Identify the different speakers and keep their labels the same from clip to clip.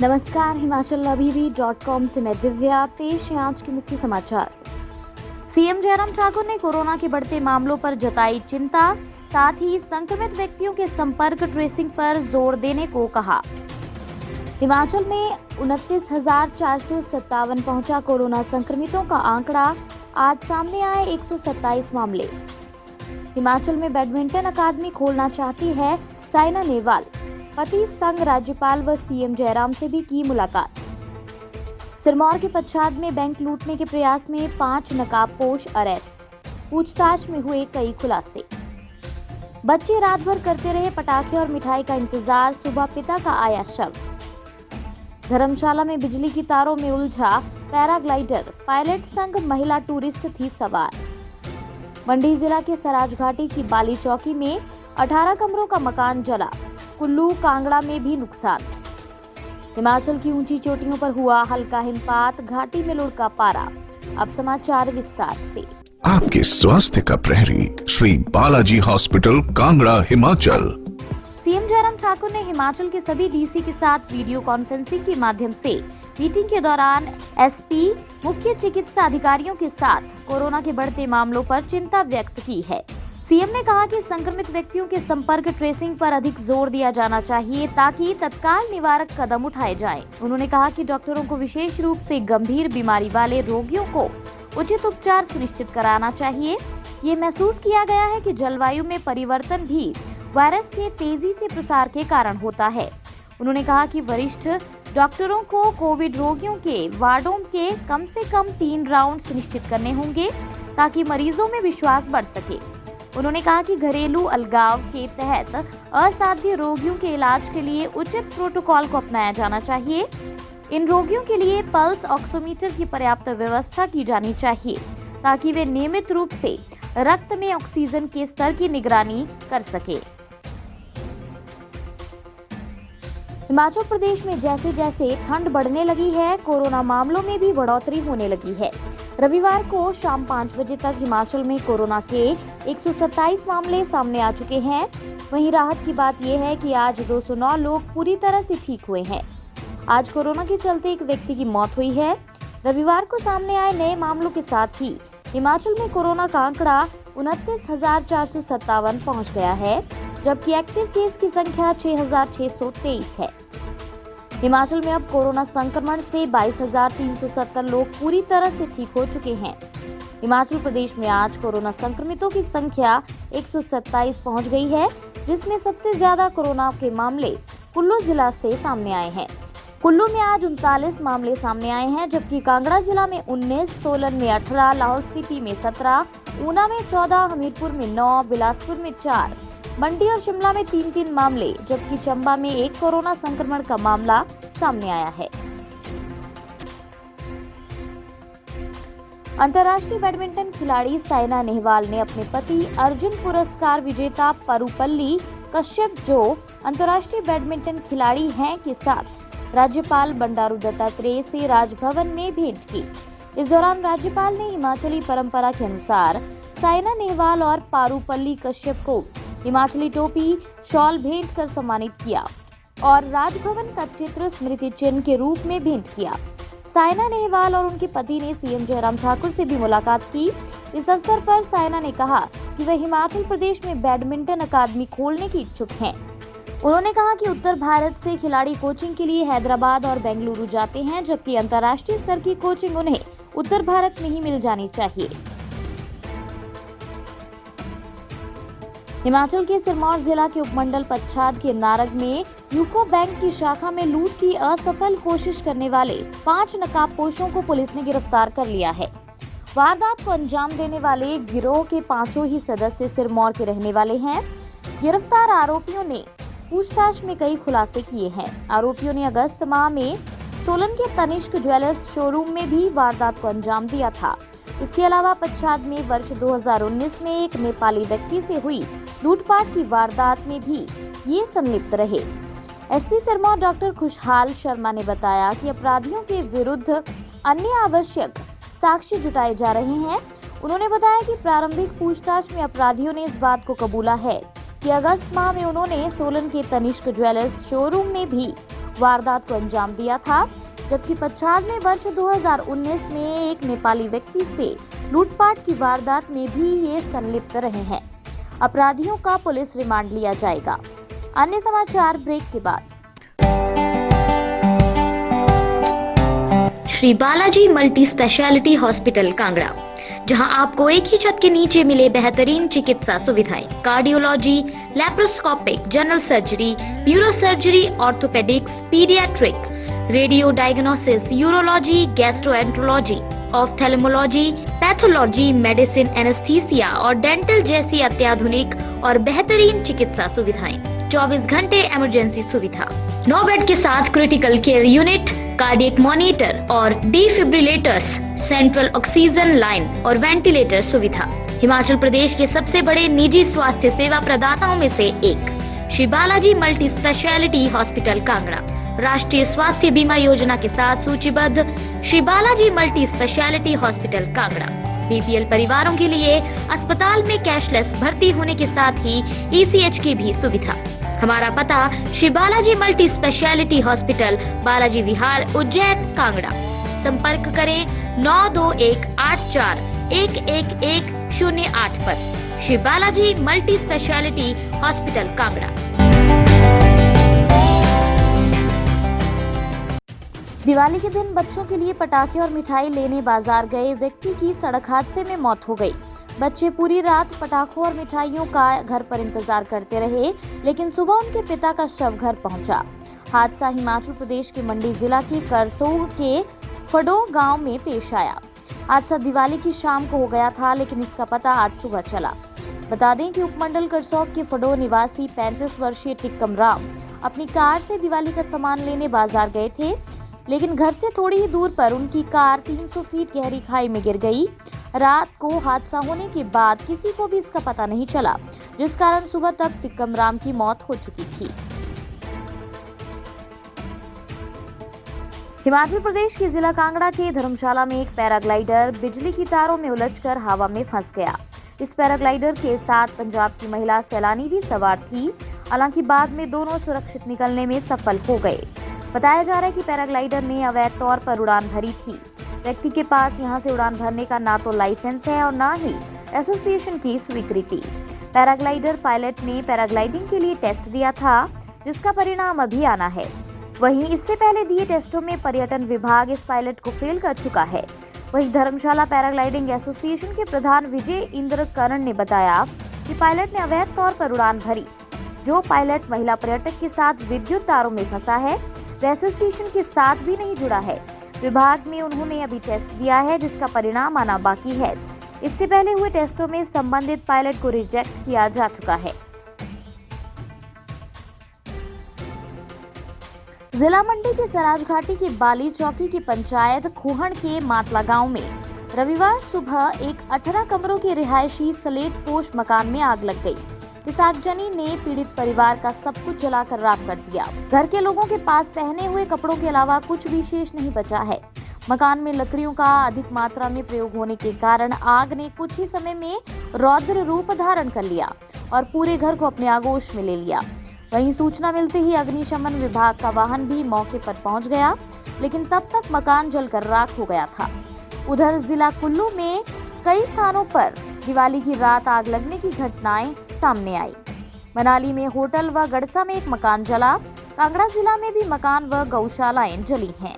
Speaker 1: नमस्कार, himachallabibi.com से मैं दिव्या। पेश है आज के मुख्य समाचार। सीएम जयराम ठाकुर ने कोरोना के बढ़ते मामलों पर जताई चिंता, साथ ही संक्रमित व्यक्तियों के संपर्क ट्रेसिंग पर जोर देने को कहा। हिमाचल में 29,457 पहुंचा कोरोना संक्रमितों का आंकड़ा, आज सामने आए 127 मामले। हिमाचल में बैडमिंटन अकादमी खोलना चाहती है साइना नेहवाल, पति संग राज्यपाल व सीएम जयराम से भी की मुलाकात। सिरमौर के पच्छाद में बैंक लूटने के प्रयास में 5 नकाबपोश अरेस्ट, पूछताछ में हुए कई खुलासे। बच्चे रात भर करते रहे पटाखे और मिठाई का इंतजार, सुबह पिता का आया शव। धर्मशाला में बिजली की तारों में उलझा पैराग्लाइडर, पायलट संग महिला टूरिस्ट थी सवार। मंडी जिला के सराज घाटी की बाली चौकी में 18 कमरों का मकान जला, कुल्लू कांगड़ा में भी नुकसान। हिमाचल की ऊंची चोटियों पर हुआ हल्का हिमपात, घाटी में लुढ़का पारा। अब समाचार विस्तार से।
Speaker 2: आपके स्वास्थ्य का प्रहरी श्री बालाजी हॉस्पिटल, कांगड़ा, हिमाचल।
Speaker 1: सीएम जयराम ठाकुर ने हिमाचल के सभी डीसी के साथ वीडियो कॉन्फ्रेंसिंग के माध्यम से मीटिंग के दौरान एसपी, मुख्य चिकित्सा अधिकारियों के साथ कोरोना के बढ़ते मामलों पर चिंता व्यक्त की है। सीएम ने कहा कि संक्रमित व्यक्तियों के संपर्क ट्रेसिंग पर अधिक जोर दिया जाना चाहिए ताकि तत्काल निवारक कदम उठाए जाएं। उन्होंने कहा कि डॉक्टरों को विशेष रूप से गंभीर बीमारी वाले रोगियों को उचित उपचार सुनिश्चित कराना चाहिए। ये महसूस किया गया है कि जलवायु में परिवर्तन भी वायरस के तेजी से प्रसार के कारण होता है। उन्होंने कहा कि वरिष्ठ डॉक्टरों को कोविड रोगियों के वार्डों के कम से कम 3 राउंड सुनिश्चित करने होंगे ताकि मरीजों में विश्वास बढ़ सके। उन्होंने कहा कि घरेलू अलगाव के तहत असाध्य रोगियों के इलाज के लिए उचित प्रोटोकॉल को अपनाया जाना चाहिए। इन रोगियों के लिए पल्स ऑक्सीमीटर की पर्याप्त व्यवस्था की जानी चाहिए ताकि वे नियमित रूप से रक्त में ऑक्सीजन के स्तर की निगरानी कर सके। हिमाचल प्रदेश में जैसे जैसे ठंड बढ़ने लगी है, कोरोना मामलों में भी बढ़ोतरी होने लगी है। रविवार को शाम 5 बजे तक हिमाचल में कोरोना के 127 मामले सामने आ चुके हैं। वहीं राहत की बात यह है कि आज 209 लोग पूरी तरह से ठीक हुए हैं। आज कोरोना के चलते एक व्यक्ति की मौत हुई है। रविवार को सामने आए नए मामलों के साथ ही हिमाचल में कोरोना का आंकड़ा 29,457 पहुंच गया है, जबकि एक्टिव केस की संख्या 6,623 है। हिमाचल में अब कोरोना संक्रमण से 22,370 लोग पूरी तरह से ठीक हो चुके हैं। हिमाचल प्रदेश में आज कोरोना संक्रमितों की संख्या 127 पहुंच गई है, जिसमें सबसे ज्यादा कोरोना के मामले कुल्लू जिला से सामने आए हैं। कुल्लू में आज 39 मामले सामने आए हैं, जबकि कांगड़ा जिला में 19, सोलन में 18, लाहौल स्पीति में 17, ऊना में 14, हमीरपुर में 9, बिलासपुर में 4, मंडी और शिमला में 3-3 मामले, जबकि चंबा में 1 कोरोना संक्रमण का मामला सामने आया है। अंतर्राष्ट्रीय बैडमिंटन खिलाड़ी साइना नेहवाल ने अपने पति अर्जुन पुरस्कार विजेता परुपल्ली कश्यप, जो अंतर्राष्ट्रीय बैडमिंटन खिलाड़ी हैं, के साथ राज्यपाल बंडारू दत्तात्रेय से राजभवन में भेंट की। इस दौरान राज्यपाल ने हिमाचली परंपरा के अनुसार साइना नेहवाल और पारुपल्ली कश्यप को हिमाचली टोपी, शॉल भेंट कर सम्मानित किया और राजभवन का चित्र स्मृति चिन्ह के रूप में भेंट किया। साइना नेहवाल और उनके पति ने सीएम जयराम ठाकुर से भी मुलाकात की। इस अवसर पर साइना ने कहा कि वह हिमाचल प्रदेश में बैडमिंटन अकादमी खोलने की इच्छुक हैं। उन्होंने कहा कि उत्तर भारत से खिलाड़ी कोचिंग के लिए हैदराबाद और बेंगलुरु जाते हैं, जबकि अंतर्राष्ट्रीय स्तर की कोचिंग उन्हें उत्तर भारत में ही मिल जानी चाहिए। हिमाचल के सिरमौर जिला के उपमंडल पच्छाद के नारग में यूको बैंक की शाखा में लूट की असफल कोशिश करने वाले 5 नकाबपोशों को पुलिस ने गिरफ्तार कर लिया है। वारदात को अंजाम देने वाले गिरोह के 5 ही सदस्य सिरमौर के रहने वाले हैं। गिरफ्तार आरोपियों ने पूछताछ में कई खुलासे किए हैं। आरोपियों ने अगस्त माह में सोलन के तनिष्क ज्वेलर्स शोरूम में भी वारदात को अंजाम दिया था। इसके अलावा पच्छाद में वर्ष 2019 में एक नेपाली व्यक्ति से हुई लूटपाट की वारदात में भी ये संलिप्त रहे। एसपी सिरमौर डॉक्टर खुशहाल शर्मा ने बताया कि अपराधियों के विरुद्ध अन्य आवश्यक साक्ष्य जुटाए जा रहे हैं। उन्होंने बताया कि प्रारंभिक पूछताछ में अपराधियों ने इस बात को कबूला है कि अगस्त माह में उन्होंने सोलन के तनिष्क ज्वेलर्स शोरूम में भी वारदात को अंजाम दिया था, जबकि 95 वर्ष 2019 में एक नेपाली व्यक्ति से लूटपाट की वारदात में भी ये संलिप्त रहे हैं। अपराधियों का पुलिस रिमांड लिया जाएगा। अन्य समाचार ब्रेक के बाद।
Speaker 3: Shri Balaji multi speciality hospital Kangra, जहां आपको एक ही छत के नीचे मिले बेहतरीन चिकित्सा सुविधाएं, cardiology, laparoscopic, general surgery, neuro surgery, orthopaedics, paediatric, radio diagnosis, urology, gastroenterology, ophthalmology, pathology, medicine, anaesthesia और डेंटल जैसी अत्याधुनिक और बेहतरीन चिकित्सा सुविधाएं, 24 घंटे इमरजेंसी सुविधा, 9 बेड के साथ critical care unit, cardiac monitor और डिफिब्रिलेटर्स, सेंट्रल ऑक्सीजन लाइन और वेंटिलेटर सुविधा। हिमाचल प्रदेश के सबसे बड़े निजी स्वास्थ्य सेवा प्रदाताओं में से एक Shri Balaji multi speciality hospital Kangra राष्ट्रीय स्वास्थ्य बीमा योजना के साथ सूचीबद्ध Shri Balaji multi speciality hospital Kangra BPL परिवारों के लिए अस्पताल में कैशलेस भर्ती होने के साथ ही ईसीएच की भी सुविधा। हमारा पता Shri Balaji multi speciality hospital, Balaji Vihar, Ujjain, Kangra. संपर्क करें 9218411108 पर। Shri Balaji multi speciality hospital Kangra.
Speaker 1: Diwali के दिन बच्चों के लिए पटाखे और मिठाई लेने बाजार गए व्यक्ति की सड़क हादसे में मौत हो गई। बच्चे पूरी रात पटाखों और मिठाइयों का घर पर इंतजार करते रहे, लेकिन सुबह उनके पिता का शव घर पहुंचा। हादसा हिमाचल प्रदेश के मंडी जिला के करसोग के फडो गांव में पेश आया। हादसा दिवाली की शाम को हो गया था, लेकिन इसका पता आज सुबह चला। बता दें कि उपमंडल करसोग के फडो निवासी 35 वर्षीय टिक्कम राम अपनी कार से दिवाली का सामान लेने बाजार गए थे, लेकिन घर से थोड़ी ही दूर पर उनकी कार 300 फीट गहरी खाई में गिर गई। रात को हादसा होने के बाद किसी को भी इसका पता नहीं चला, जिस कारण सुबह तक टिक्कम राम की मौत हो चुकी थी। हिमाचल प्रदेश के जिला कांगड़ा के धर्मशाला में एक पैराग्लाइडर बिजली की तारों में उलझकर हवा में फंस गया। इस पैराग्लाइडर के साथ पंजाब की महिला सैलानी भी सवार थी। हालांकि बाद में दोनों सुरक्षित निकलने में सफल हो गए। बताया जा रहा है कि पैराग्लाइडर ने अवैध तौर पर उड़ान भरी थी। व्यक्ति के पास यहां से उड़ान भरने का ना तो लाइसेंस है और ना ही एसोसिएशन की स्वीकृति। पैराग्लाइडर पायलट ने पैराग्लाइडिंग के लिए टेस्ट दिया था, जिसका परिणाम अभी आना है। वहीं इससे पहले दिए टेस्टों में पर्यटन विभाग इस पायलट को फेल कर चुका है। वहीं धर्मशाला पैराग्लाइडिंग एसोसिएशन के प्रधान विजय इंद्र करण ने बताया कि पायलट ने अवैध तौर पर उड़ान भरी। जो पायलट महिला पर्यटक के साथ विद्युत तारों में फंसा है, एसोसिएशन के साथ भी नहीं जुड़ा है। विभाग में उन्होंने अभी टेस्ट दिया है, जिसका परिणाम आना बाकी है। इससे पहले हुए टेस्टों में संबंधित पायलट को रिजेक्ट किया जा चुका है। जिला मंडी के सराज घाटी की बाली चौकी की पंचायत खोहण के मातला गांव में रविवार सुबह एक 18 कमरों के रिहायशी स्लेट पोश मकान में आग लग गई। इस आगजनी ने पीड़ित परिवार का सब कुछ जलाकर राख कर दिया। घर के लोगों के पास पहने हुए कपड़ों के अलावा कुछ भी शेष नहीं बचा है। मकान में लकड़ियों का अधिक मात्रा में प्रयोग होने के कारण आग ने कुछ ही समय में रौद्र रूप धारण कर लिया और पूरे घर को अपने आगोश में ले लिया। वहीं सूचना मिलते ही अग्निशमन विभाग का वाहन भी मौके पर पहुंच गया, लेकिन तब तक मकान जलकर राख हो गया था। उधर जिला कुल्लू में कई स्थानों पर दिवाली की रात आग लगने की घटनाएं सामने आई। मनाली में होटल व गड़सा में एक मकान जला। कांगड़ा जिला में भी मकान व गौशालाएं जली हैं।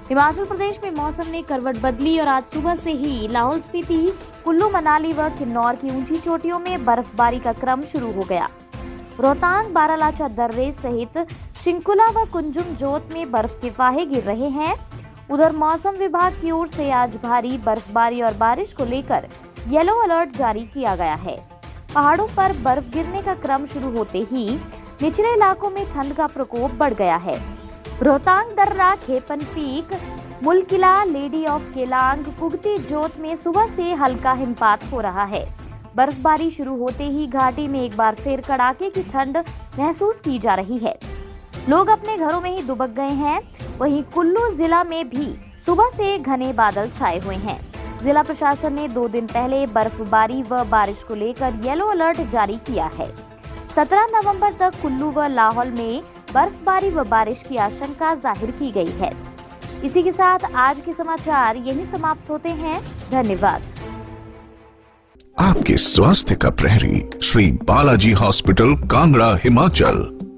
Speaker 1: हिमाचल प्रदेश में मौसम ने करवट बदली और आज सुबह से ही लाहौल स्पीति, कुल्लू, मनाली व किन्नौर की ऊंची चोटियों में बर्फबारी का क्रम शुरू हो गया। रोहतांग, बारालाचा दर्रे सहित शिंकुला व कुंजुम जोत में बर्फ के फाहे गिर रहे हैं। उधर मौसम विभाग की ओर से आज भारी बर्फबारी और बारिश को लेकर येलो अलर्ट जारी किया गया है। पहाड़ों पर बर्फ गिरने का क्रम शुरू होते ही निचले इलाकों में ठंड का प्रकोप बढ़ गया है। रोहतांग दर्रा, Khepan peak, Mulkila, lady of Keylong, Kugti जोत में सुबह से हल्का हिमपात हो रहा है। बर्फबारी शुरू होते ही घाटी में एक बार फिर कड़ाके की ठंड महसूस की जा रही है। लोग अपने घरों में ही दुबक गए हैं। वहीं कुल्लू जिला में भी सुबह से घने बादल छाए हुए हैं। जिला प्रशासन ने 2 दिन पहले बर्फबारी व बारिश को लेकर येलो अलर्ट जारी किया है। 17 नवंबर तक कुल्लू व लाहौल में बर्फबारी व बारिश की आशंका जाहिर की गई है। इसी के साथ आज के समाचार यहीं समाप्त होते हैं। धन्यवाद।
Speaker 2: आपके स्वास्थ्य का प्रहरी श्री बालाजी हॉस्पिटल, कांगड़ा, हिमाचल।